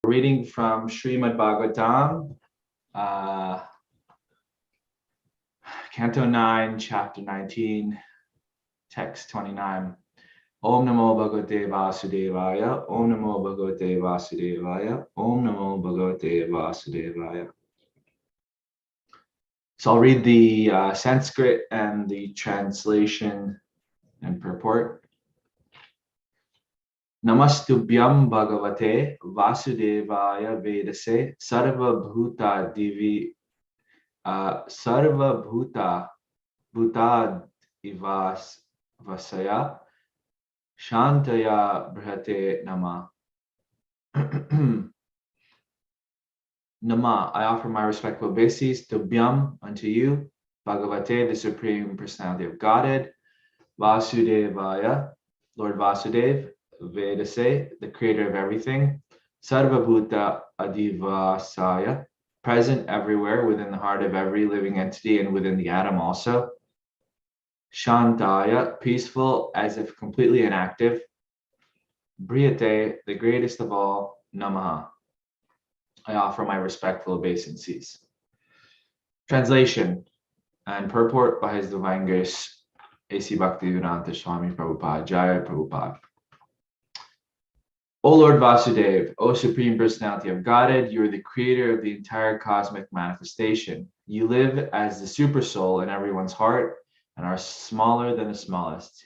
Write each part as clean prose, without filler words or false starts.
reading from Srimad Bhagavatam, Canto 9, Chapter 19, Text 29. Om Namo Bhagavate Vasudevaya, Om Namo Bhagavate Vasudevaya, Om Namo Bhagavate Vasudevaya. So I'll read the Sanskrit and the translation and purport. Namastubhyam Bhagavate Vasudevaya Vedase Sarva Bhuta Divi Sarva Bhuta Bhutad Ivas Vasaya Shantaya Brihate Nama. Nama, I offer my respectful obeisances to Tubhyam, unto you, Bhagavate, the Supreme Personality of Godhead, Vasudevaya, Lord Vasudev, Vedase, the creator of everything, Sarvabhuta Adivasaya, present everywhere within the heart of every living entity and within the atom also. Shantaya, peaceful as if completely inactive. Brihate, the greatest of all, Namaha. I offer my respectful obeisances. Translation and purport by His Divine Grace, A.C. Bhaktivedanta Swami Prabhupada, Jaya Prabhupada. O Lord Vasudev, O Supreme Personality of Godhead, you are the creator of the entire cosmic manifestation. You live as the super soul in everyone's heart and are smaller than the smallest.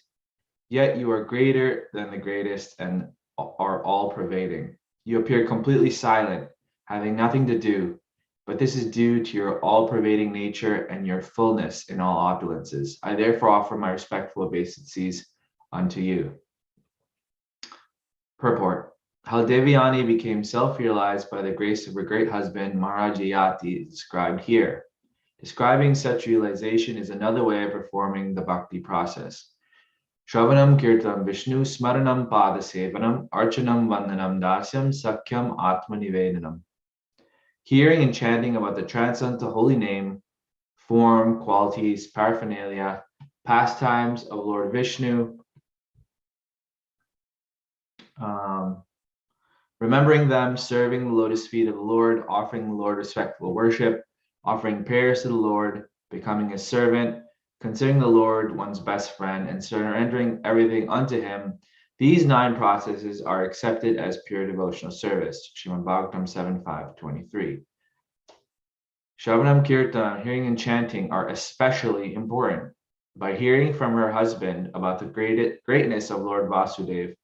Yet you are greater than the greatest and are all pervading. You appear completely silent, having nothing to do, but this is due to your all-pervading nature and your fullness in all opulences. I therefore offer my respectful obeisances unto you. Purport. How Devyani became self-realized by the grace of her great husband, Maharaja is described here. Describing such realization is another way of performing the bhakti process. Shravanam Kirtanam Vishnu Smaranam Pada Sevanam Archanam Vandanam Dasyam Sakyam Atmanivedanam. Hearing and chanting about the transcendental holy name, form, qualities, paraphernalia, pastimes of Lord Vishnu, remembering them, serving the lotus feet of the Lord, offering the Lord respectful worship, offering prayers to the Lord, becoming His servant, considering the Lord one's best friend, and surrendering everything unto Him. These 9 processes are accepted as pure devotional service. Srimad Bhagavatam 7.5.23. Shravanam Kirtanam, hearing and chanting, are especially important. By hearing from her husband about the greatness of Lord Vasudev,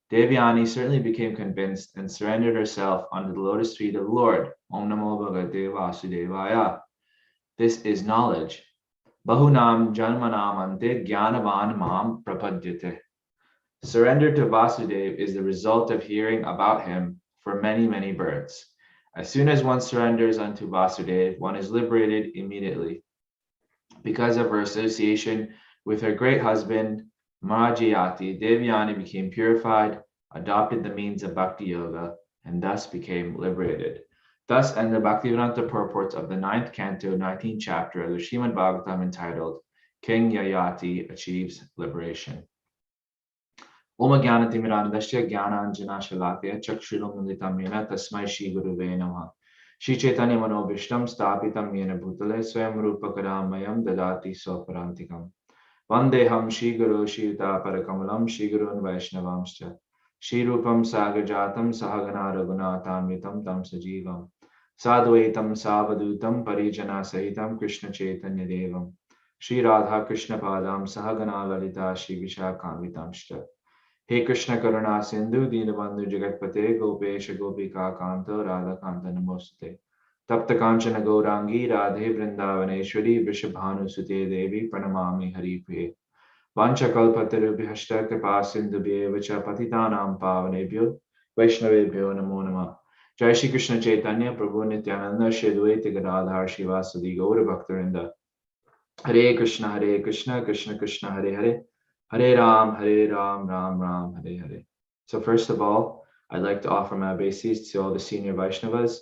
Devyani certainly became convinced and surrendered herself under the lotus feet of the Lord. Om Namo Bhagavate Vasudevaya. This is knowledge. Bahunam Janmanam Ante Jnanavan Mam Prapadyate. Surrender to Vasudev is the result of hearing about him for many, many births. As soon as one surrenders unto Vasudev, one is liberated immediately. Because of her association with her great husband, Maharaja, Devyani became purified, adopted the means of Bhakti Yoga, and thus became liberated. Thus end the Bhaktivedanta purports of the 9th canto, 19th chapter of the Srimad Bhagavatam entitled King Yayati Achieves Liberation. Om Jnanatimirandasya Jnananjana Shalakya Chakshulum Militam Yena Tasmai Shri Guruve Namaha. Shri Chaitanya Manobhishtam Stapitam Yena Bhutale Swayam Rupakaramayam Dadati Soparantikam. Vandeham Shri Guru Shri Yuta Parakamalam Shri Gurun Vaishnavamscha Shri Rupam Sagajatam Sahagana Raghunatamritam Tam Sajivam Sadvaitam Savadutam Parijana Sahitam Krishna Chaitanya Devam Shri Radha Krishna Padam Sahagana Lalita Shri Vishakhanvitamscha. He Krishna Karuna Sindhu Dinabandhu Jagatpate Gopesha Gopika Kanta Radha Kanta Namostate Tapta Kanchana Gaurangi Radhe Vrindavaneshwari Vrishabhanu Sute Devi Pranamami Hari Priye Vancha Kalpatarubhyashta Kripa Sindhubhye Vacha Patitanam Pavanebhyo Vaishnavebhyo Namo Namah. Jai Shri Krishna Chaitanya Prabhu Nityananda Shri Advaita Gadadhar Shivasadi Gaura Bhaktarinda. Hare Krishna Krishna Krishna Hare Hare Hare Ram, Ram Ram, Hare Hare. So first of all, I'd like to offer my obeisances to all the senior Vaishnavas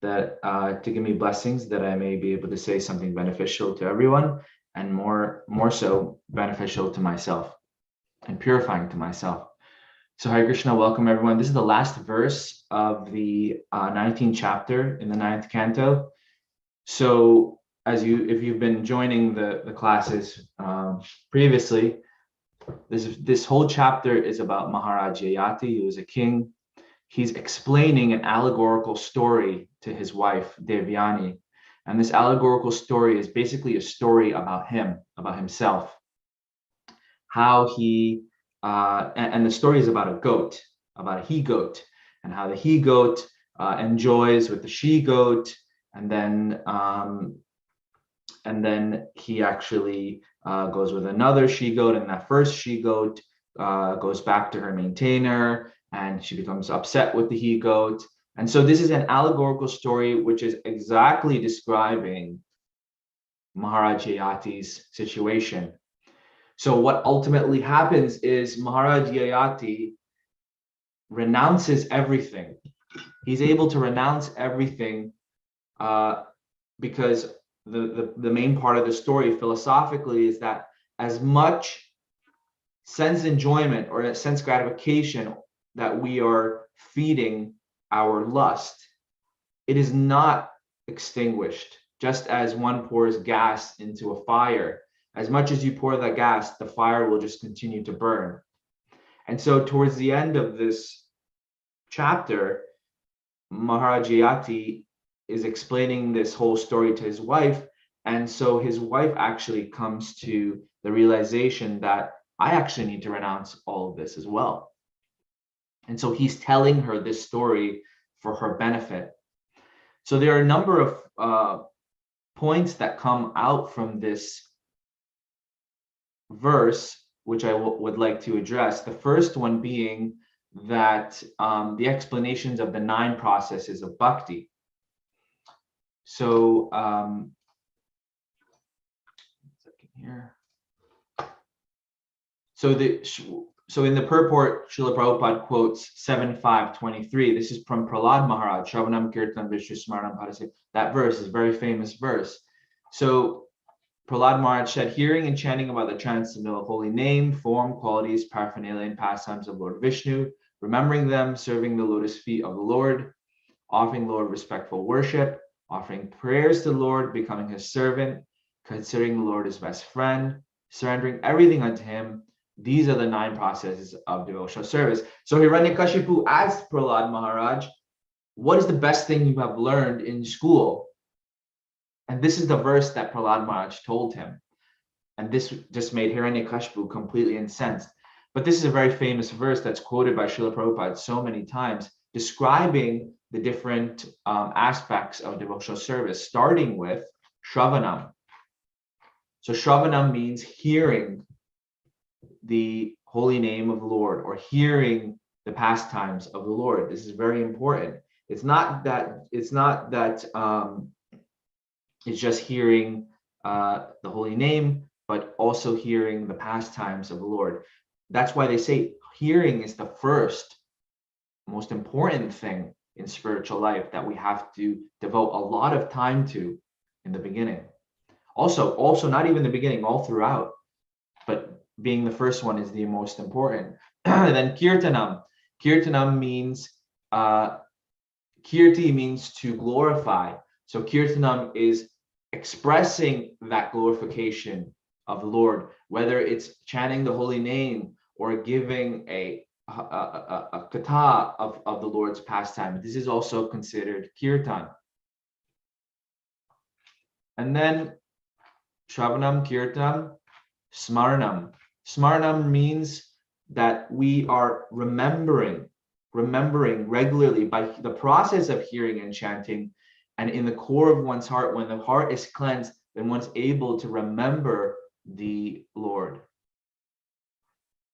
that to give me blessings that I may be able to say something beneficial to everyone and more so beneficial to myself and purifying to myself. So Hare Krishna, welcome everyone. This is the last verse of the 19th chapter in the 9th canto. So if you've been joining the classes previously, this whole chapter is about Maharaja Yati, who was a king. He's explaining an allegorical story to his wife, Devyani. And this allegorical story is basically a story about him, about himself, how he and the story is about a goat, about a he goat, and how the he goat enjoys with the she goat, and then he actually goes with another she goat, and that first she goat goes back to her maintainer, and she becomes upset with the he goat. And so this is an allegorical story which is exactly describing Maharaja Yati's situation. So what ultimately happens is Maharaja Yati renounces everything. He's able to renounce everything because the main part of the story philosophically is that as much sense enjoyment or sense gratification that we are feeding our lust, it is not extinguished. Just as one pours gas into a fire, as much as you pour that gas, the fire will just continue to burn. And so towards the end of this chapter, Maharaja Yati is explaining this whole story to his wife. And so his wife actually comes to the realization that I actually need to renounce all of this as well. And so he's telling her this story for her benefit. So there are a number of points that come out from this verse, which I would like to address. The first one being that the explanations of the 9 processes of bhakti. So, second here. So in the purport, Srila Prabhupada quotes 7.5.23. This is from Prahlad Maharaj, Shravanam, Kirtanam, Vishnu Smaranam Padase. That verse is a very famous verse. So Prahlad Maharaj said, hearing and chanting about the transcendental holy name, form, qualities, paraphernalia, and pastimes of Lord Vishnu, remembering them, serving the lotus feet of the Lord, offering Lord respectful worship, offering prayers to the Lord, becoming his servant, considering the Lord his best friend, surrendering everything unto him. These are the 9 processes of devotional service. So Hiranyakashipu asked Prahlad Maharaj, what is the best thing you have learned in school? And this is the verse that Prahlad Maharaj told him. And this just made Hiranyakashipu completely incensed. But this is a very famous verse that's quoted by Srila Prabhupada so many times, describing the different aspects of devotional service, starting with Shravanam. So Shravanam means hearing the holy name of the Lord, or hearing the pastimes of the Lord. This is very important. It's not that it's just hearing the holy name, but also hearing the pastimes of the Lord. That's why they say hearing is the first most important thing in spiritual life that we have to devote a lot of time to in the beginning. Also not even the beginning, all throughout, but being the first one is the most important. Then Kirtanam. Kirtanam means Kirti means to glorify. So Kirtanam is expressing that glorification of the Lord, whether it's chanting the holy name or giving a katha of the Lord's pastime. This is also considered kirtan. And then Shravanam, Kirtanam, Smaranam. Smaranam means that we are remembering regularly by the process of hearing and chanting, and in the core of one's heart. When the heart is cleansed, then one's able to remember the Lord.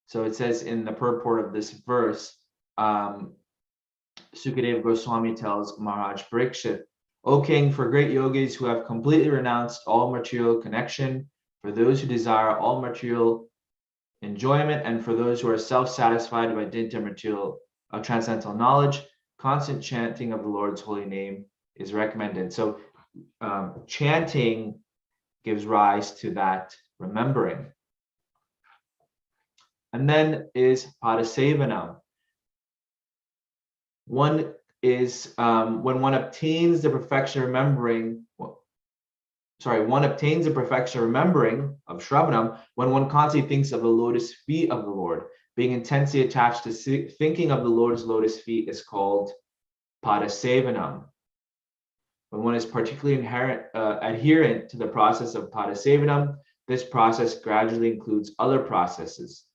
So it says in the purport of this verse, Sukadeva Goswami tells Maharaj Parikshit, O king, for great yogis who have completely renounced all material connection, for those who desire all material enjoyment, and for those who are self-satisfied by dint of material transcendental knowledge, constant chanting of the Lord's holy name is recommended. So chanting gives rise to that remembering. And then is Padasevanam. One is when one obtains the perfection of remembering, one obtains the perfection of remembering of Shravanam when one constantly thinks of the lotus feet of the Lord. Being intensely attached to thinking of the Lord's lotus feet is called Padasevanam. When one is particularly adherent to the process of Padasevanam, this process gradually includes other processes,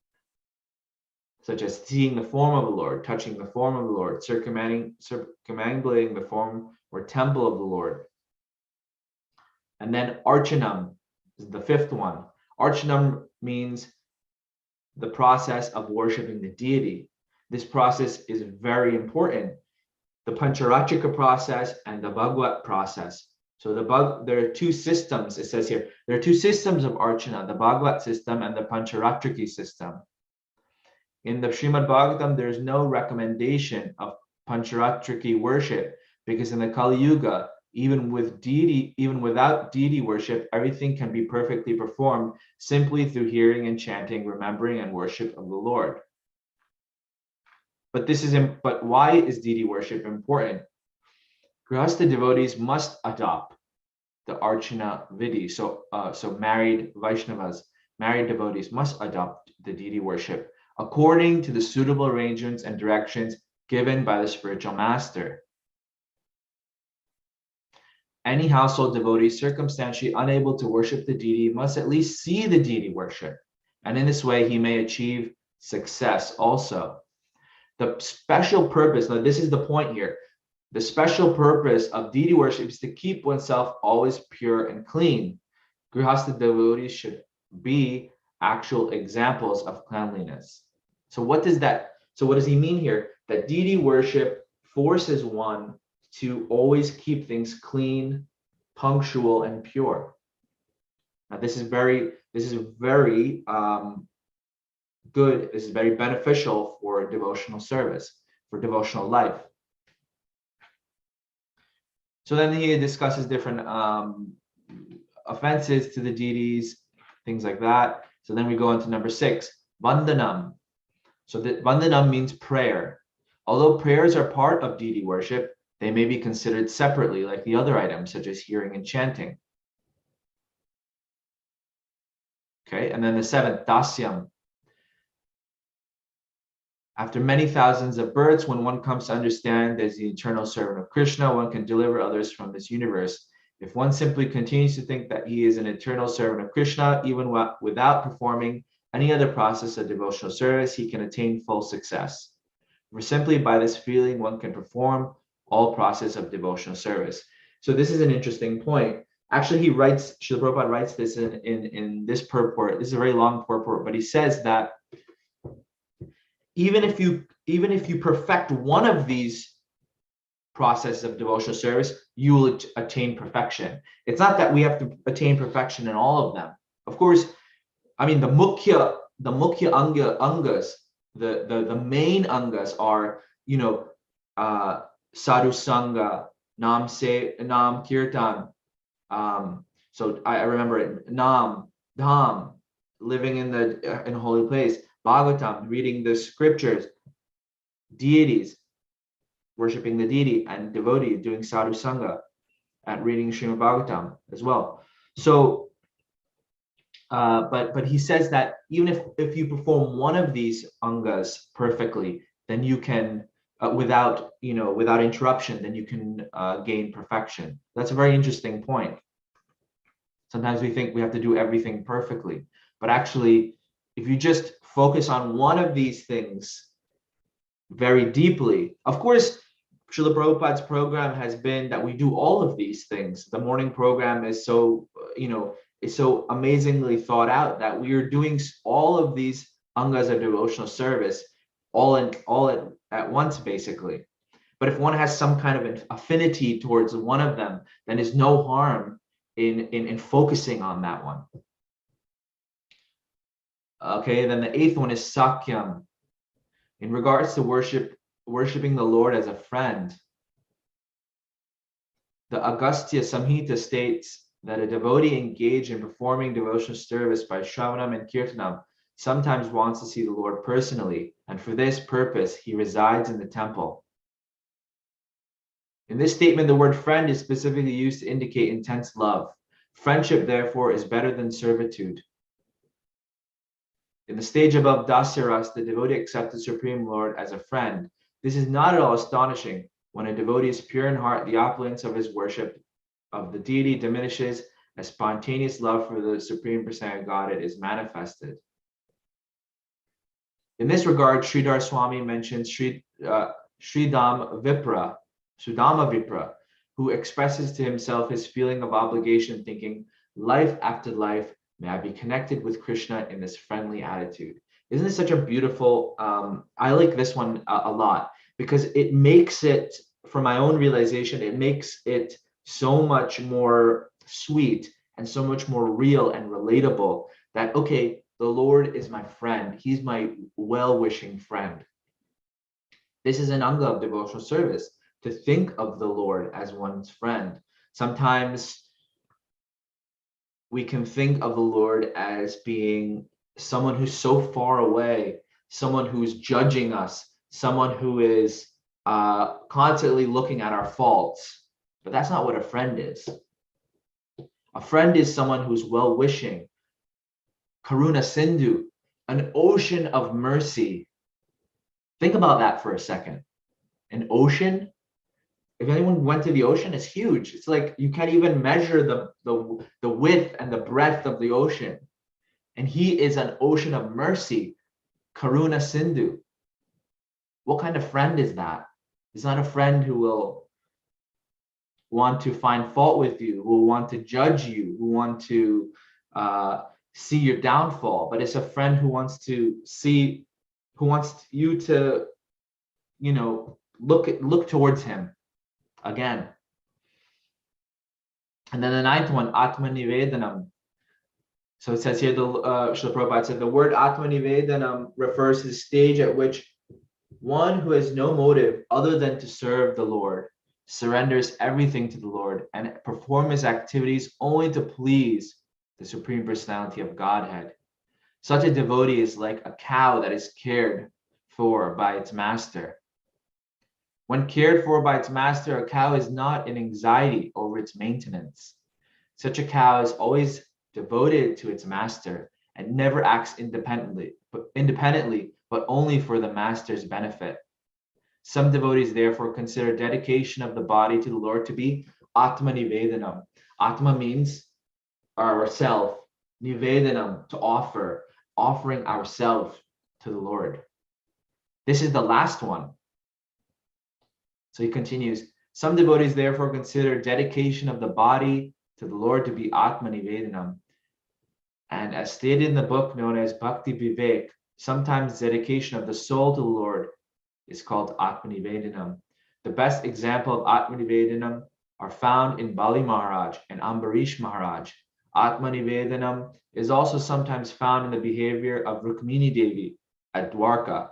such as seeing the form of the Lord, touching the form of the Lord, circumambulating the form or temple of the Lord. And then Archanam is the fifth one. Archanam means the process of worshiping the deity. This process is very important. The Pancharatrika process and the Bhagavat process. So there are two systems, it says here. There are two systems of Archana, the Bhagavat system and the Pancharatriki system. In the Srimad Bhagavatam, there's no recommendation of Pancharatriki worship, because in the Kali Yuga, even without deity worship, everything can be perfectly performed simply through hearing and chanting, remembering and worship of the Lord. But why is deity worship important? Grihastha devotees must adopt the Archana Vidhi. So married Vaishnavas, married devotees must adopt the deity worship according to the suitable arrangements and directions given by the spiritual master. Any household devotee circumstantially unable to worship the deity must at least see the deity worship, and in this way he may achieve success also. The special purpose, now this is the point here, the special purpose of deity worship is to keep oneself always pure and clean. Grihastha devotees should be actual examples of cleanliness. So what does he mean here? That deity worship forces one to always keep things clean, punctual, and pure. Now this is very good. This is very beneficial for devotional service, for devotional life. So then he discusses different offenses to the deities, things like that. So then we go into number 6, Vandanam. So that Vandanam means prayer. Although prayers are part of deity worship, they may be considered separately, like the other items, such as hearing and chanting. Okay, and then the 7th, Dasyam. After many thousands of births, when one comes to understand as the eternal servant of Krishna, one can deliver others from this universe. If one simply continues to think that he is an eternal servant of Krishna, even without performing any other process of devotional service, he can attain full success. For simply by this feeling, one can perform all process of devotional service. So this is an interesting point. Actually, Srila Prabhupada writes this in this purport. This is a very long purport, but he says that even if you perfect one of these processes of devotional service, you will attain perfection. It's not that we have to attain perfection in all of them. Of course, I mean the mukhya angas, the main angas are, sadhu sangha, nam kirtan. So I remember it, nam, dham, living in a holy place, Bhagavatam, reading the scriptures, deities, worshiping the deity, and devotee doing sadhu sangha, and reading Srimad Bhagavatam as well. So, but he says that even if you perform one of these angas perfectly, then you can, without interruption, then you can gain perfection. That's a very interesting point. Sometimes we think we have to do everything perfectly, but actually, if you just focus on one of these things very deeply, of course, Srila Prabhupada's program has been that we do all of these things. The morning program is so amazingly thought out that we are doing all of these angas of devotional service all at once, basically. But if one has some kind of an affinity towards one of them, then there's no harm in focusing on that one. Okay, then the 8th one is Sakyam. In regards to worshiping the Lord as a friend, the Agastya Samhita states that a devotee engaged in performing devotional service by Shravanam and Kirtanam sometimes wants to see the Lord personally, and for this purpose he resides in the temple. In this statement, the word friend is specifically used to indicate intense love. Friendship, therefore, is better than servitude. In the stage above Dasyaras, the devotee accepts the Supreme Lord as a friend. This is not at all astonishing. When a devotee is pure in heart, the opulence of his worship of the deity diminishes as spontaneous love for the Supreme Personality of Godhead is manifested. In this regard, Sridhar Swami mentions Sridama Vipra, who expresses to himself his feeling of obligation, thinking, life after life, may I be connected with Krishna in this friendly attitude. Isn't this such a beautiful, I like this one a lot, because it makes it, from my own realization, it makes it so much more sweet and so much more real and relatable that, okay, the Lord is my friend. He's my well-wishing friend. This is an anga of devotional service, to think of the Lord as one's friend. Sometimes we can think of the Lord as being someone who's so far away, someone who's judging us, someone who is constantly looking at our faults. But that's not what a friend is. A friend is someone who's well-wishing, Karuna Sindhu, an ocean of mercy. Think about that for a second. An ocean, if anyone went to the ocean, it's huge. It's like you can't even measure the width and the breadth of the ocean. And he is an ocean of mercy, Karuna Sindhu. What kind of friend is that? It's not a friend who will want to find fault with you, who will want to judge you, who want to see your downfall, but it's a friend who wants to see, who wants you to, you know, look towards him again. And then the ninth one, Atma Nivedanam. So it says here, Srila Prabhupada said, the word Atma Nivedanam refers to the stage at which one who has no motive other than to serve the Lord surrenders everything to the Lord and performs his activities only to please the Supreme Personality of Godhead. Such a devotee is like a cow that is cared for by its master. When cared for by its master, a cow is not in anxiety over its maintenance. Such a cow is always devoted to its master and never acts independently, but only for the master's benefit. Some devotees therefore consider dedication of the body to the Lord to be Atma Nivedanam. Atma means ourself, Nivedanam, to offer, offering ourselves to the Lord. This is the last one. So he continues, some devotees therefore consider dedication of the body to the Lord to be Atma Nivedanam. And as stated in the book known as Bhakti Vivek, sometimes dedication of the soul to the Lord is called Atma Nivedanam. The best example of Atma Nivedanam are found in Bali Maharaj and Ambarish Maharaj. Atma Nivedanam is also sometimes found in the behavior of Rukmini Devi at Dwarka.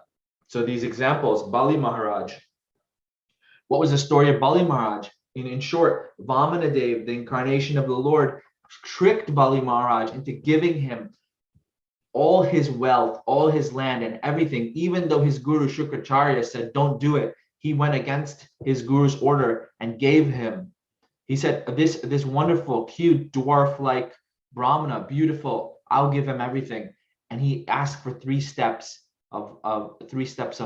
So these examples, Bali Maharaj. What was the story of Bali Maharaj? In short, Vamanadev, the incarnation of the Lord, tricked Bali Maharaj into giving him all his wealth, all his land and everything, even though his guru Shukracharya said, don't do it. He went against his guru's order and gave him. He said, this wonderful, cute, dwarf-like Brahmana, beautiful, I'll give him everything. And he asked for three steps of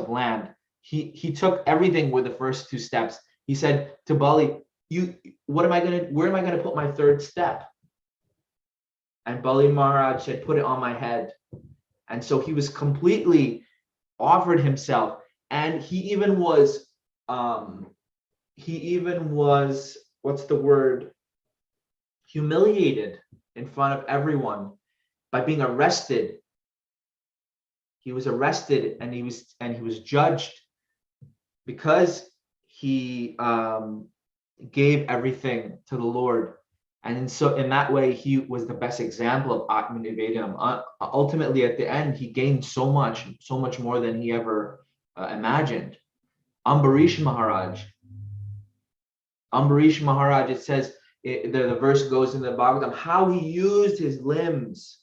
land. He took everything with the first two steps. He said to Bali, where am I gonna put my third step? And Bali Maharaj said, put it on my head. And so he was completely offered himself. And he even was, what's the word? Humiliated in front of everyone by being arrested. He was arrested and he was judged because he gave everything to the Lord. And so in that way, he was the best example of Atma Nivedanam. Ultimately, at the end, he gained so much more than he ever imagined. Ambarish Maharaj, it says, the verse goes in the Bhagavatam, how he used his limbs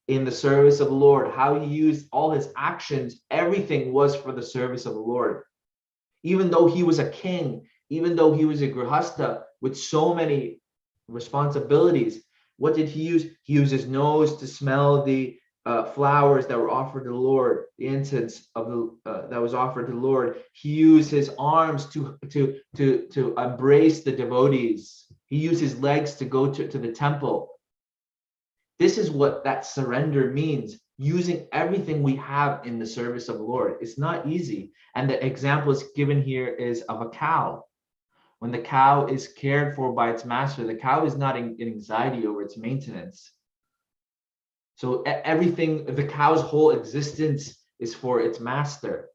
in the service of the Lord, how he used all his actions, everything was for the service of the Lord. Even though he was a king, even though he was a grihasta with so many responsibilities, what did he use? He used his nose to smell the flowers that were offered to the Lord, the incense of the that was offered to the Lord. He used his arms to embrace the devotees. He used his legs to go to the temple. This is what that surrender means, using everything we have in the service of the Lord. It's not easy. And the example is given here is of a cow. When the cow is cared for by its master, the cow is not in anxiety over its maintenance. So everything, the cow's whole existence is for its master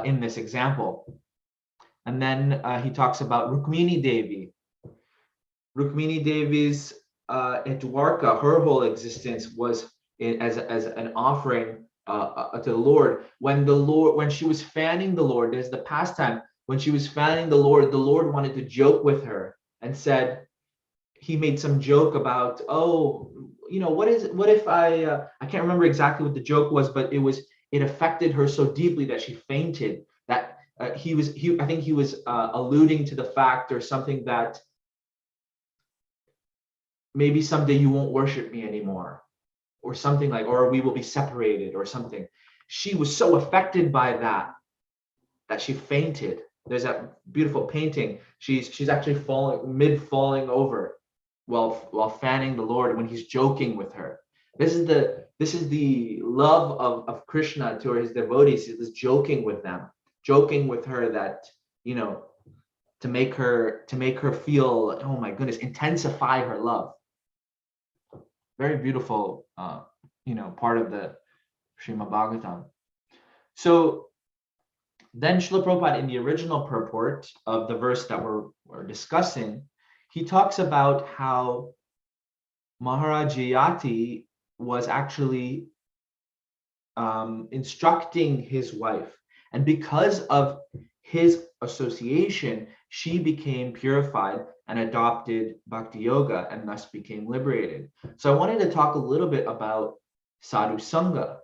in this example. And then he talks about Rukmini Devi. Rukmini Devi's at Dwarka, her whole existence was as an offering to the Lord. When she was fanning the Lord, there's the pastime. When she was fanning the Lord wanted to joke with her and said, he made some joke about, oh, what if I can't remember exactly what the joke was, but it affected her so deeply that she fainted. That I think he was alluding to the fact or something that maybe someday you won't worship me anymore, or something like, or we will be separated or something. She was so affected by that she fainted. There's that beautiful painting. She's actually falling over while fanning the Lord when he's joking with her. This is the love of Krishna to his devotees. Is joking with them, joking with her that, to make her feel, oh my goodness, intensify her love. Very beautiful, part of the Srimad Bhagavatam. So then Srila Prabhupada, in the original purport of the verse that we're discussing, he talks about how Maharaja Yati was actually instructing his wife. And because of his association, she became purified and adopted Bhakti Yoga and thus became liberated. So I wanted to talk a little bit about Sadhu Sangha.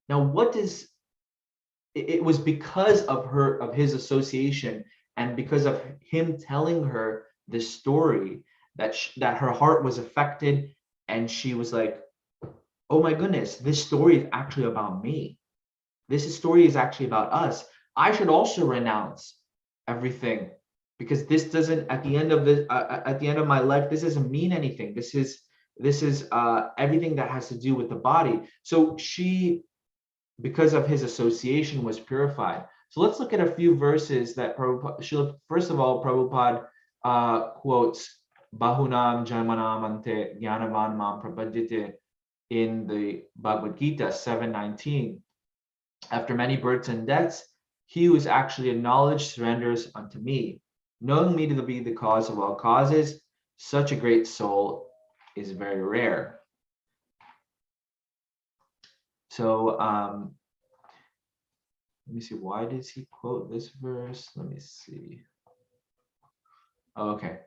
Now, it was because of his association and because of him telling her this story that her heart was affected, and she was like, oh my goodness, this story is actually about me. This story is actually about us. I should also renounce everything, because this doesn't, at the end of my life, this doesn't mean anything. This is everything that has to do with the body. So she, because of his association, was purified. So let's look at a few verses that Prabhupada, first of all, Prabhupada quotes Bahunam Janmanam Ante Jnanavan Mam Prapadyate in the Bhagavad Gita 7:19. After many births and deaths, he who is actually acknowledged surrenders unto me. Knowing me to be the cause of all causes, such a great soul is very rare. So let me see, why does he quote this verse? Let me see. Okay.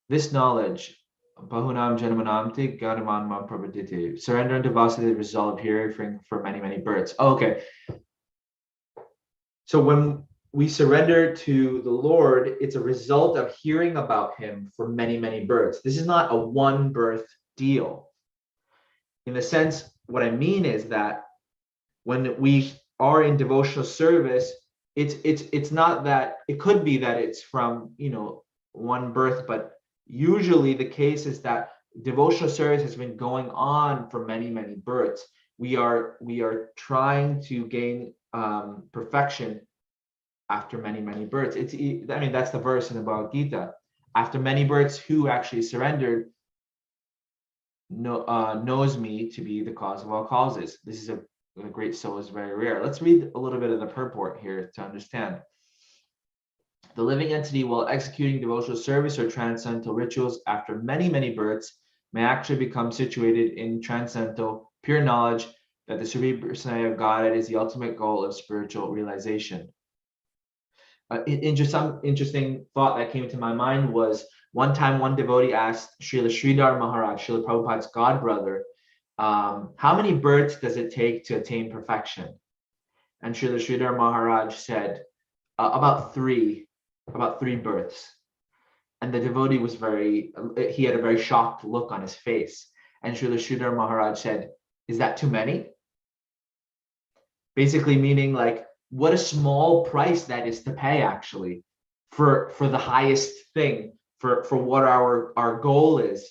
This knowledge, Bahunam Janmanamte Gadaman Mam Prabhadite, surrender unto Vasudeva, the result of hearing for many, many births. Okay. So when we surrender to the Lord, it's a result of hearing about him for many, many births. This is not a one birth deal. In the sense, what I mean is that when we are in devotional service, it's not that, it could be that it's from one birth, but usually the case is that devotional service has been going on for many, many births. We are trying to gain perfection after many, many births. That's the verse in the Bhagavad Gita. After many births, who actually surrendered knows me to be the cause of all causes. This is a great soul is very rare. Let's read a little bit of the purport here to understand. The living entity, while executing devotional service or transcendental rituals after many, many births, may actually become situated in transcendental pure knowledge that the Supreme Personality of Godhead is the ultimate goal of spiritual realization. Some interesting thought that came to my mind was, one time one devotee asked Srila Sridhar Maharaj, Srila Prabhupada's god brother, how many births does it take to attain perfection? And Srila Sridhar Maharaj said about three births. And the devotee was he had a very shocked look on his face. And Srila Sridhar Maharaj said, "Is that too many?" Basically meaning like, what a small price that is to pay actually for the highest thing, for what our goal is,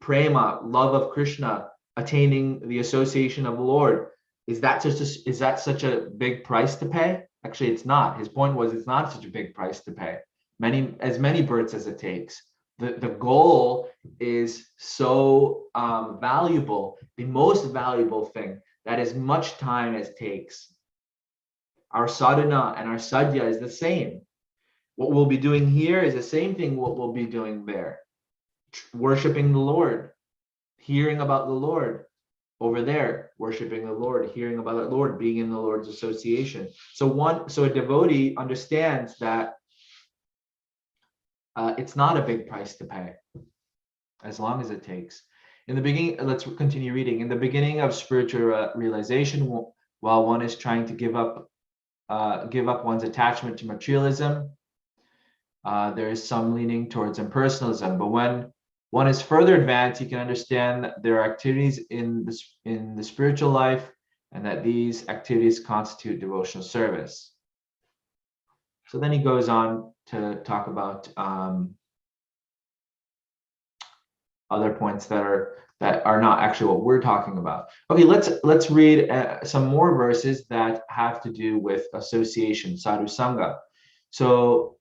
prema, love of Krishna, attaining the association of the Lord. Is that such a big price to pay? Actually, it's not. His point was, it's not such a big price to pay. As many births as it takes. The goal is so valuable, the most valuable thing, that as much time as it takes. Our sadhana and our sadhya is the same. What we'll be doing here is the same thing what we'll be doing there. Worshipping the Lord, hearing about the Lord. Over there, worshipping the Lord, hearing about the Lord, being in the Lord's association. So a devotee understands that it's not a big price to pay, as long as it takes. In the beginning, let's continue reading. In the beginning of spiritual realization, while one is trying to give up one's attachment to materialism, there is some leaning towards impersonalism. But when one is further advanced, you can understand that there are activities in the spiritual life, and that these activities constitute devotional service. So then he goes on to talk about other points that are not actually what we're talking about. Okay, let's read some more verses that have to do with association, sadhu sangha. So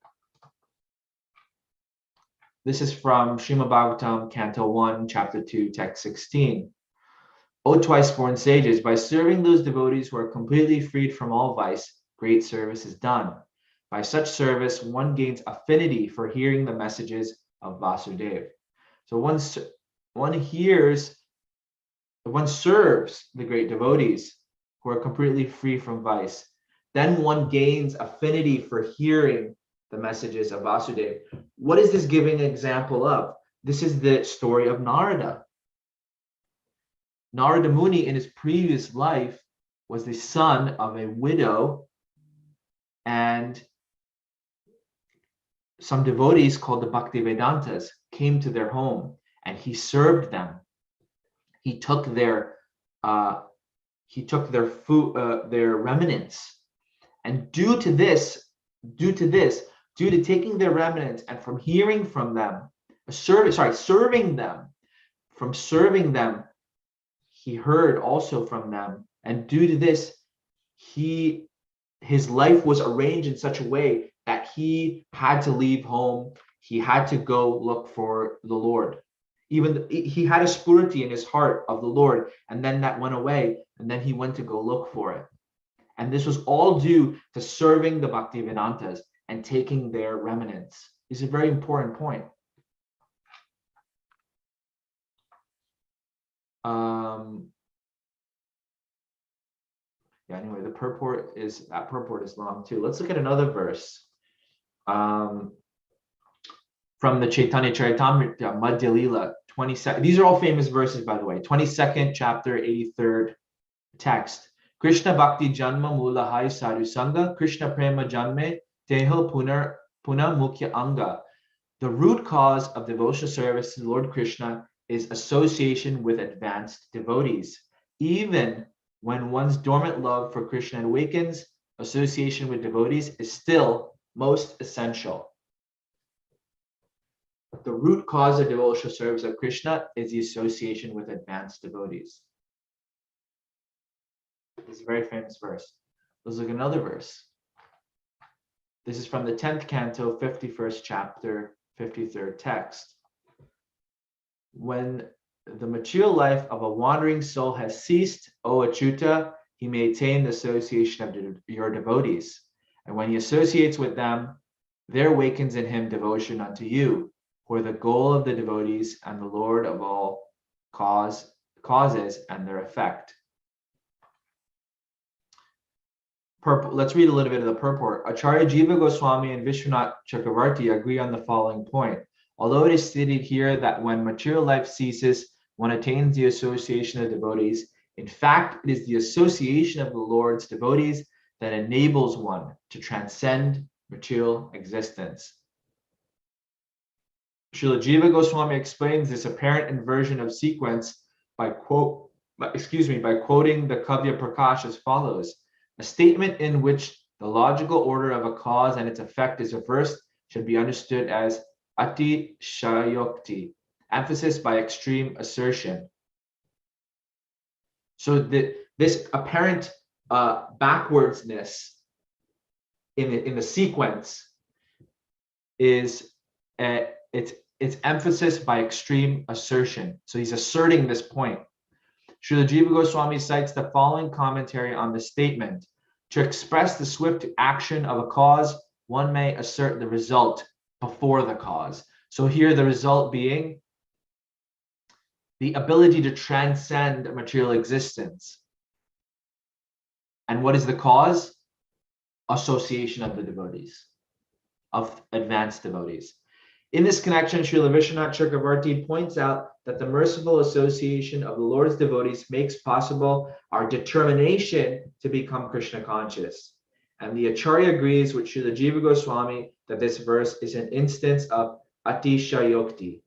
this is from Srimad Bhagavatam, Canto 1, Chapter 2, Text 16. O twice-born sages, by serving those devotees who are completely freed from all vice, great service is done. By such service, one gains affinity for hearing the messages of Vasudeva. So one serves the great devotees who are completely free from vice. Then one gains affinity for hearing the messages of Vasudeva. What is this giving an example of? This is the story of Narada. Narada Muni in his previous life was the son of a widow, and some devotees called the Bhakti Vedantas came to their home, and he served them. He took their food, their remnants, and due to taking their remnants and from hearing from them, serving them, he heard also from them, and due to this, his life was arranged in such a way that he had to leave home. He had to go look for the Lord. Even he had a spuriti in his heart of the Lord, and then that went away, and then he went to go look for it. And this was all due to serving the Bhakti Vedantas and taking their remnants. This is a very important point. Anyway, the purport is long too. Let's look at another verse. From the Chaitanya Charitamrita, Madhya Lila, 22nd. These are all famous verses, by the way. 22nd chapter, 83rd text. Krishna Bhakti Janma Mula Hai Sadhu Sangha, Krishna Prema Janme Teho Puna Mukhya Anga. The root cause of devotional service to Lord Krishna is association with advanced devotees. Even when one's dormant love for Krishna awakens, association with devotees is still most essential. The root cause of devotional service of Krishna is the association with advanced devotees. This is a very famous verse. Let's look at another verse. This is from the 10th canto, 51st chapter, 53rd text. When the material life of a wandering soul has ceased, O Achyuta, he may attain the association of your devotees. And when he associates with them, there awakens in him devotion unto you, who are the goal of the devotees and the Lord of all causes and their effect. Let's read a little bit of the purport. Acharya Jiva Goswami and Vishwanath Chakravarti agree on the following point. Although it is stated here that when material life ceases, one attains the association of devotees, in fact, it is the association of the Lord's devotees that enables one to transcend material existence. Srila Jiva Goswami explains this apparent inversion of sequence by quoting the Kavya Prakash as follows: a statement in which the logical order of a cause and its effect is reversed should be understood as ati shayokti, emphasis by extreme assertion. So this apparent backwardsness in the sequence is it's emphasis by extreme assertion. So he's asserting this point. Srila Jiva Goswami cites the following commentary on the statement: to express the swift action of a cause, one may assert the result before the cause. So here the result being the ability to transcend material existence. And what is the cause? Association of the devotees, of advanced devotees. In this connection, Srila Vishwanath Chakravarti points out that the merciful association of the Lord's devotees makes possible our determination to become Krishna conscious. And the Acharya agrees with Srila Jiva Goswami that this verse is an instance of atishayokti,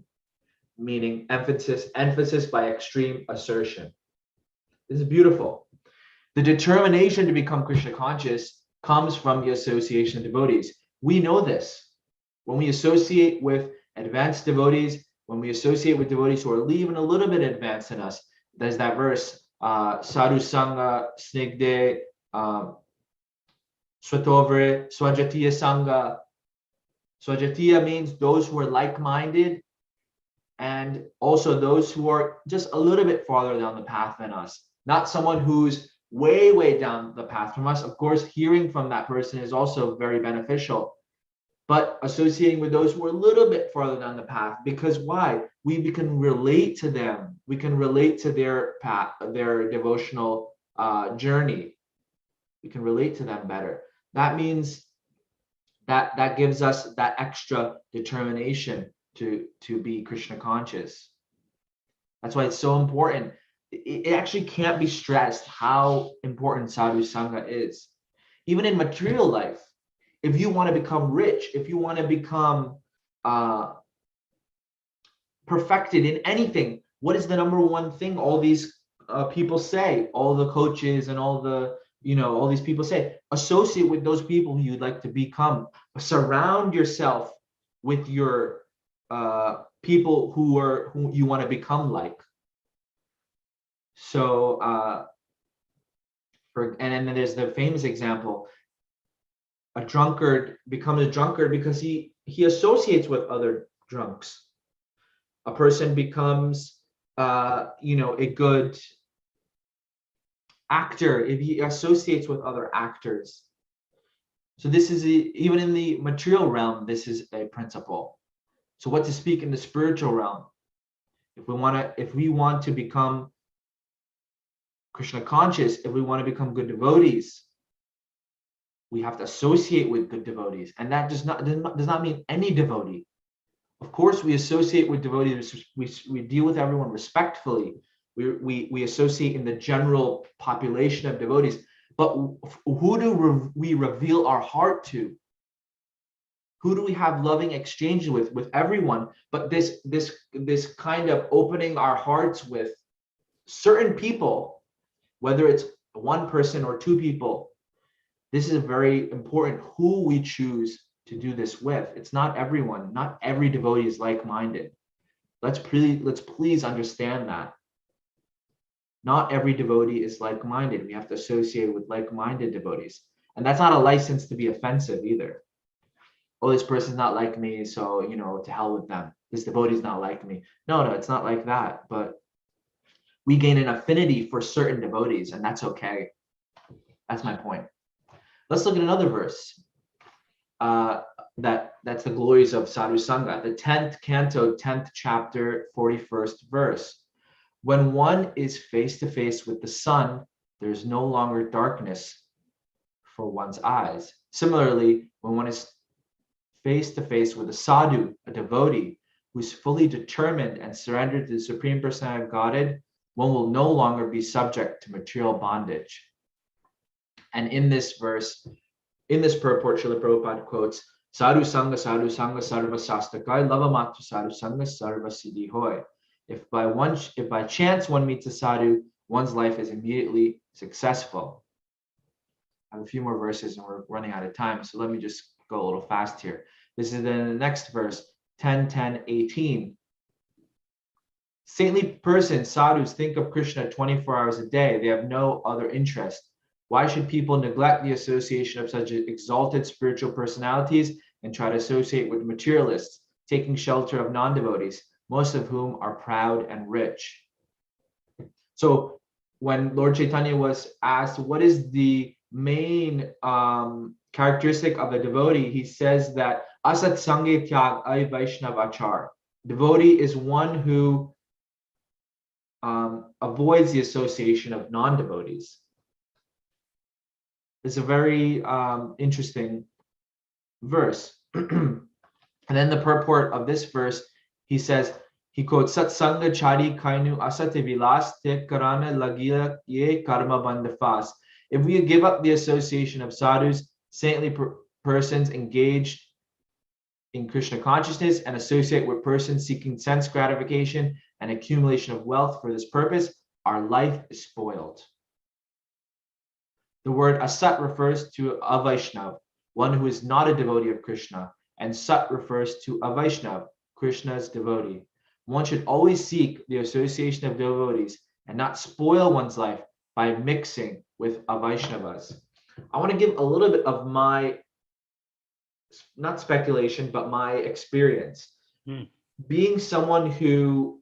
meaning emphasis by extreme assertion. This is beautiful. The determination to become Krishna conscious comes from the association of devotees. We know this. When we associate with advanced devotees, when we associate with devotees who are even a little bit advanced than us, there's that verse, sadhu sangha snigde swatovre swajatiya sangha. Swajatiya means those who are like-minded, and also those who are just a little bit farther down the path than us. Not someone who's way down the path from us. Of course, hearing from that person is also very beneficial, but associating with those who are a little bit farther down the path, because why? We can relate to them. We can relate to their path, their devotional journey. We can relate to them better. That means that gives us that extra determination to be Krishna conscious. That's why it's so important. It actually can't be stressed how important sadhu sangha is. Even in material life, if you want to become rich, if you want to become perfected in anything, what is the number one thing all these people say? All the coaches and all the, all these people say, associate with those people who you'd like to become. Surround yourself with your people who you want to become like. So, and then there's the famous example. A drunkard becomes a drunkard because he associates with other drunks. A person becomes a good actor if he associates with other actors. So this is even in the material realm, this is a principle. So what to speak in the spiritual realm? If we want to become Krishna conscious, if we want to become good devotees, we have to associate with good devotees, and that does not mean any devotee. Of course, we associate with devotees. We deal with everyone respectfully. We associate in the general population of devotees. But who do we reveal our heart to? Who do we have loving exchanges with? With everyone. But this kind of opening our hearts with certain people, whether it's one person or two people. This is very important, who we choose to do this with. It's not everyone. Not every devotee is like-minded. Let's please understand that. Not every devotee is like-minded. We have to associate with like-minded devotees. And that's not a license to be offensive either. Oh, this person's not like me, so, to hell with them. This devotee's not like me. No, it's not like that. But we gain an affinity for certain devotees, and that's okay. That's my point. Let's look at another verse. That's the glories of sadhu sangha, the 10th canto, 10th chapter, 41st verse. When one is face to face with the sun, there is no longer darkness for one's eyes. Similarly, when one is face to face with a sadhu, a devotee, who's fully determined and surrendered to the Supreme Personality of Godhead, one will no longer be subject to material bondage. And in this verse, in this purport, Srila Prabhupada quotes, Sadhu Sangha Sarva Sastakai Lava Matu Sadhu Sangha Sarva Siddhi Hoy. If by chance one meets a sadhu, one's life is immediately successful. I have a few more verses and we're running out of time, so let me just go a little fast here. This is the next verse, 10:10:18. Saintly persons, sadhus, think of Krishna 24 hours a day. They have no other interest. Why should people neglect the association of such exalted spiritual personalities and try to associate with materialists, taking shelter of non-devotees, most of whom are proud and rich? So when Lord Chaitanya was asked, what is the main characteristic of a devotee, he says that asat sange tyag ay vaishnav achar. Devotee is one who avoids the association of non-devotees. It's a very interesting verse. And then the purport of this verse, he says, he quotes, Satsanga chari kainu asate vilas te karana lagia ye karma bandafas. If we give up the association of sadhus, saintly persons engaged in Krishna consciousness, and associate with persons seeking sense gratification and accumulation of wealth for this purpose, our life is spoiled. The word asat refers to a Vaishnav, one who is not a devotee of Krishna, and sat refers to a Vaishnav, Krishna's devotee. One should always seek the association of devotees and not spoil one's life by mixing with Vaishnavas. I want to give a little bit of my, not speculation, but my experience. Being someone who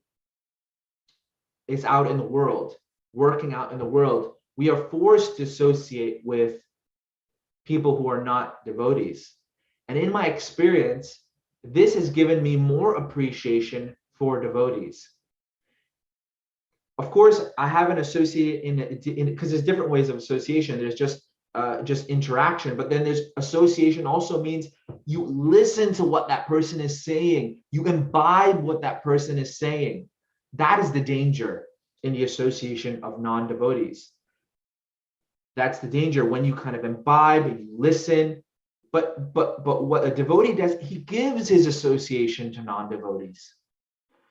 is out in the world, working out in the world, we are forced to associate with people who are not devotees. And in my experience, this has given me more appreciation for devotees. Of course, I haven't associated in because there's different ways of association. There's just interaction, but then there's association also means you listen to what that person is saying, you imbibe what that person is saying. That is the danger in the association of non-devotees. That's the danger, when you kind of imbibe and you listen. But what a devotee does, he gives his association to non-devotees,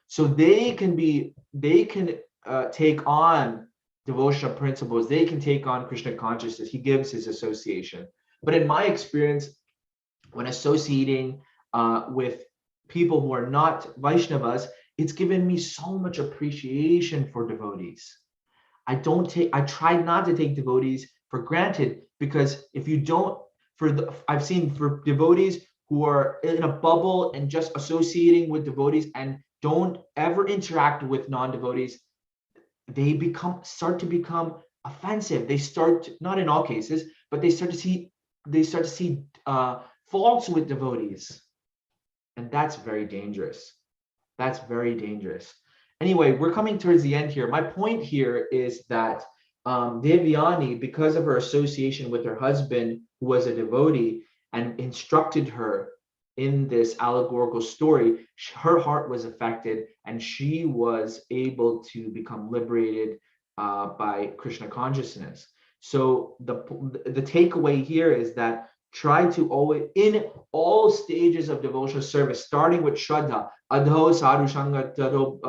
so they can take on devotional principles, they can take on Krishna consciousness. He gives his association. But in my experience, when associating with people who are not Vaishnavas, it's given me so much appreciation for devotees. I try not to take devotees for granted, because if you don't, I've seen for devotees who are in a bubble and just associating with devotees and don't ever interact with non-devotees, they start to become offensive. They start, not in all cases, but they start to see faults with devotees, and that's very dangerous. That's very dangerous. Anyway, we're coming towards the end here. My point here is that Devyani, because of her association with her husband, who was a devotee, and instructed her in this allegorical story, her heart was affected and she was able to become liberated by Krishna consciousness. So the takeaway here is that try to always, in all stages of devotional service, starting with Shraddha, Adho, Sadhu Sangha, Tadho,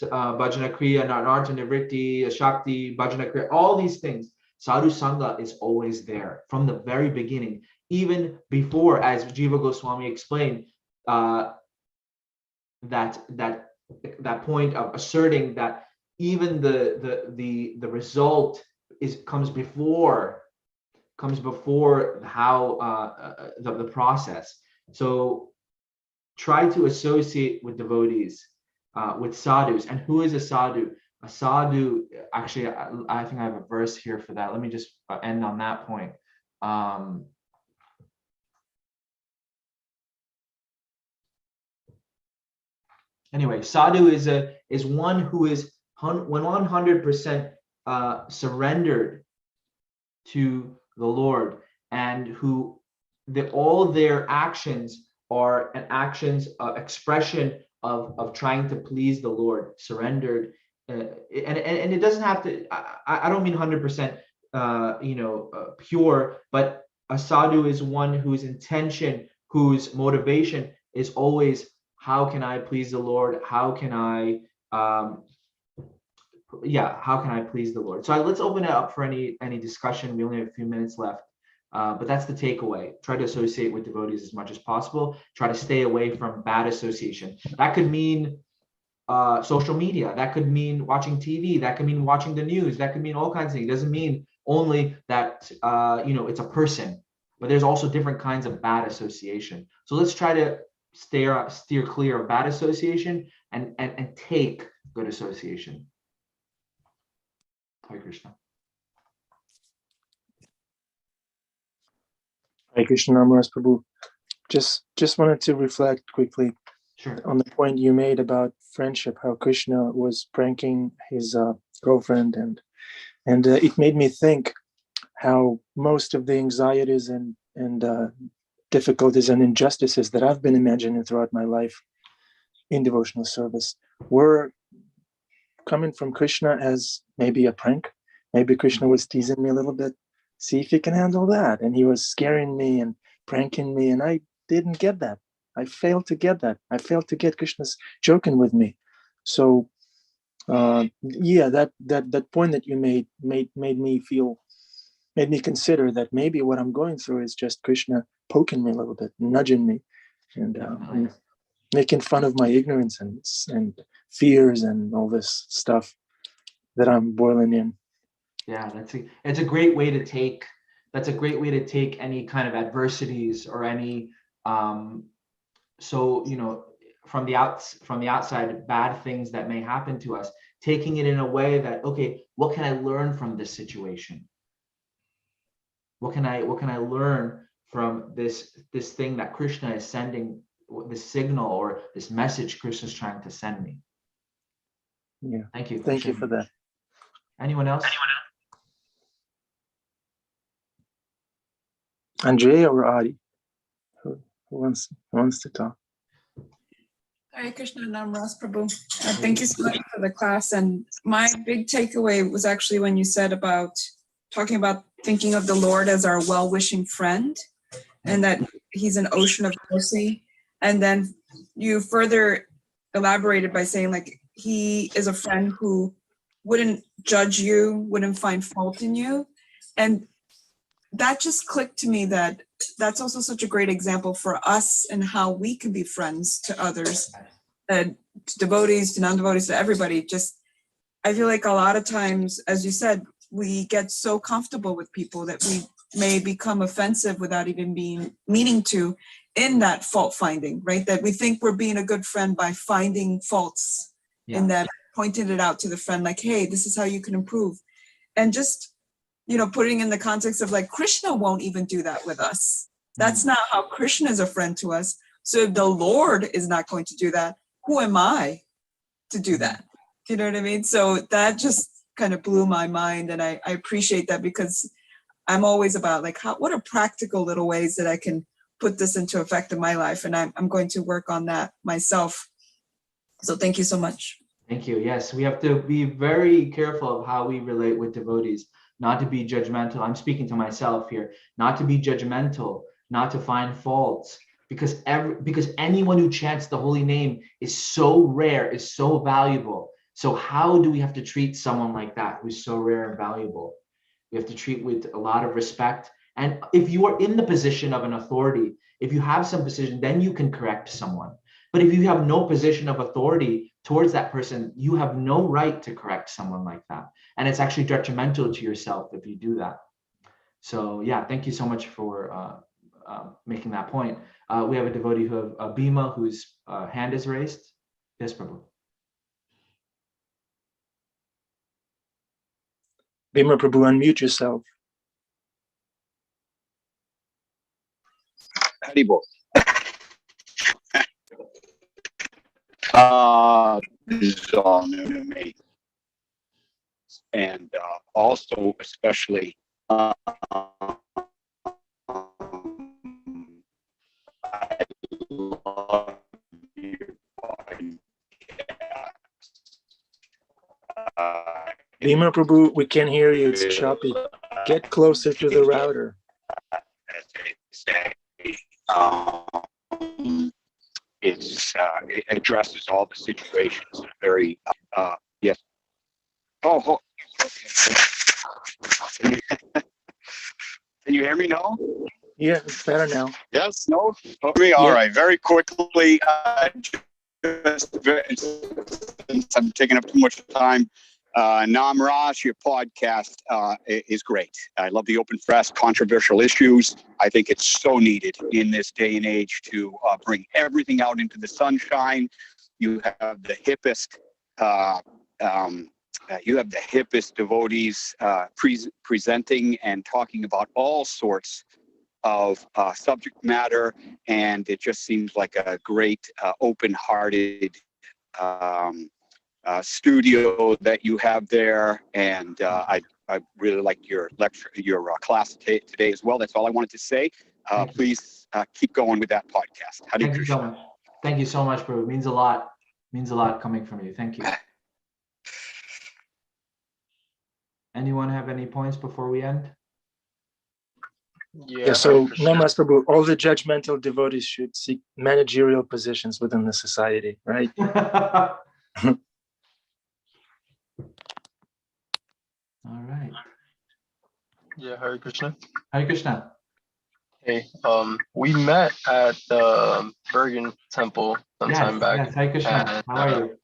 Bhajana Kriya, Narta Nivritti, Shakti, Bhajana Kriya, all these things, Sadhu Sangha is always there from the very beginning, even before, as Jiva Goswami explained, that point of asserting that even the result comes before how the process. So try to associate with devotees, with sadhus. And who is a sadhu? A sadhu, actually, I think I have a verse here for that. Let me just end on that point. Anyway, sadhu is one who is 100% surrendered to the Lord, and who all their actions are actions of expression of trying to please the Lord, surrendered. And it doesn't have to, I don't mean 100%, pure, but a sadhu is one whose intention, whose motivation is always, how can I please the Lord? How can I please the Lord? So let's open it up for any discussion. We only have a few minutes left. But that's the takeaway. Try to associate with devotees as much as possible. Try to stay away from bad association. That could mean social media. That could mean watching TV. That could mean watching the news. That could mean all kinds of things. It doesn't mean only that it's a person, but there's also different kinds of bad association. So let's try to steer clear of bad association and take good association. Hare Krishna. Hare Krishna, Maharaj Prabhu. Just wanted to reflect quickly on the point you made about friendship, how Krishna was pranking his girlfriend, and it made me think how most of the anxieties and difficulties and injustices that I've been imagining throughout my life in devotional service were coming from Krishna as maybe a prank. Maybe Krishna was teasing me a little bit, see if he can handle that, and he was scaring me and pranking me, and I didn't get that. I failed to get that. I failed to get Krishna's joking with me. So that point that you made me consider that maybe what I'm going through is just Krishna poking me a little bit, nudging me, and making fun of my ignorance and fears and all this stuff that I'm boiling in. Yeah, it's a great way to take. That's a great way to take any kind of adversities or any from the outside, bad things that may happen to us, taking it in a way that, okay, what can I learn from this situation? What can I learn from this thing that Krishna is sending, this signal or this message Krishna is trying to send me? Yeah. Thank you. Thank you for that. Anyone else? Andrea or Adi? Who wants to talk? Hare Krishna, Nam Ras Prabhu. Thank you so much for the class. And my big takeaway was actually when you said about talking about thinking of the Lord as our well-wishing friend, and that he's an ocean of mercy. And then you further elaborated by saying, like, he is a friend who wouldn't judge you, wouldn't find fault in you. And that just clicked to me that that's also such a great example for us and how we can be friends to others, to devotees, to non-devotees, to everybody. Just, I feel like a lot of times, as you said, we get so comfortable with people that we may become offensive without even meaning to, in that fault finding, right? That we think we're being a good friend by finding faults in them, pointing it out to the friend, like, hey, this is how you can improve. And just, putting in the context of, like, Krishna won't even do that with us. That's not how Krishna is a friend to us. So if the Lord is not going to do that, who am I to do that? You know what I mean? So that just kind of blew my mind. And I appreciate that, because I'm always about, like, what are practical little ways that I can put this into effect in my life? And I'm going to work on that myself. So thank you so much. Thank you. Yes, we have to be very careful of how we relate with devotees, not to be judgmental. I'm speaking to myself here, not to be judgmental, not to find faults, because anyone who chants the holy name is so rare, is so valuable. So how do we have to treat someone like that who's so rare and valuable? We have to treat with a lot of respect. And if you are in the position of an authority, if you have some position, then you can correct someone. But if you have no position of authority towards that person, you have no right to correct someone like that. And it's actually detrimental to yourself if you do that. So yeah, thank you so much for making that point. We have a devotee who have Bhima, whose hand is raised. Yes, Prabhu. Bhima Prabhu, unmute yourself. Haribol. This is all new to me. And also, especially, I love your podcast. Bhima Prabhu, we can't hear you. It's choppy. Get closer to the router. As they say, it addresses all the situations in a very, yes. Oh, okay. Can you hear me now? Yeah, it's better now. Yes, no? Me? All right, very quickly, just, since I'm taking up too much time, Namraj, your podcast is great. I love the open press, controversial issues. I think it's so needed in this day and age to bring everything out into the sunshine. You have the hippest, devotees presenting and talking about all sorts of subject matter, and it just seems like a great open-hearted studio that you have there, and I really liked your lecture, your class today as well. That's all I wanted to say. Please keep going with that podcast. Thank you so much. Thank you so much, bro. It means a lot. Means a lot coming from you. Thank you. Anyone have any points before we end? Yeah, so Namraj Prabhu, all the judgmental devotees should seek managerial positions within the society, right? All right. Yeah, Hare Krishna. Hare Krishna. Hey, we met at the Bergen Temple some time back. Yes, Hare Krishna. And, how are you?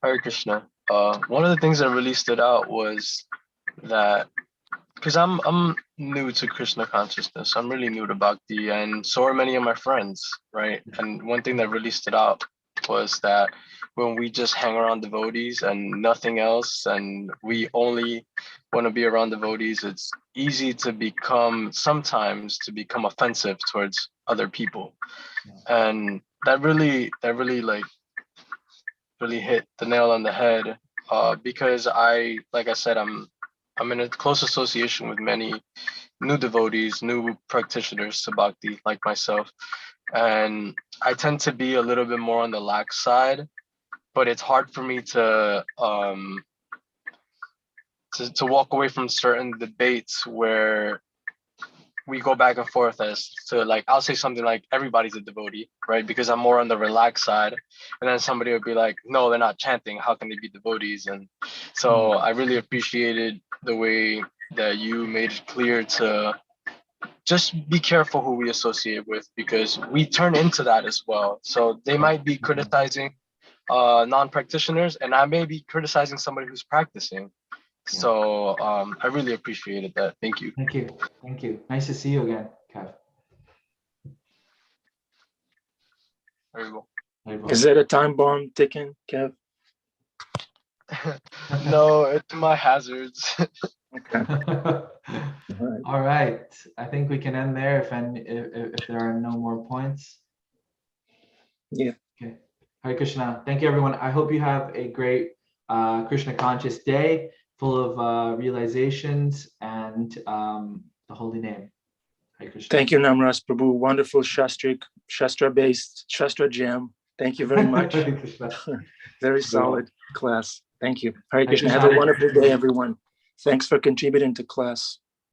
Hare Krishna. One of the things that really stood out was that, because I'm new to Krishna consciousness, I'm really new to Bhakti, and so are many of my friends, right? And one thing that really stood out was that when we just hang around devotees and nothing else, and we only want to be around devotees, it's easy to sometimes become offensive towards other people. And that really hit the nail on the head, because like I said, I'm in a close association with many new devotees, new practitioners to Bhakti, like myself. And I tend to be a little bit more on the lax side, but it's hard for me to walk away from certain debates where we go back and forth as to, like, I'll say something like, everybody's a devotee, right? Because I'm more on the relaxed side. And then somebody would be like, no, they're not chanting. How can they be devotees? And so I really appreciated the way that you made it clear to just be careful who we associate with, because we turn into that as well. So they might be criticizing non-practitioners, and I may be criticizing somebody who's practicing. So I really appreciated that. Thank you. Thank you. Thank you. Nice to see you again, Kev. Very well. Is that a time bomb ticking, Kev? No, it's my hazards. Okay. All right. I think we can end there if there are no more points. Yeah. Okay. Hare Krishna. Thank you, everyone. I hope you have a great Krishna conscious day, full of realizations and the holy name. Hare Krishna. Thank you, Namraj Prabhu. Wonderful Shastra-based Shastra jam. Thank you very much. Very solid class. Thank you. Hare Krishna. Have a wonderful day, everyone. Thanks for contributing to class.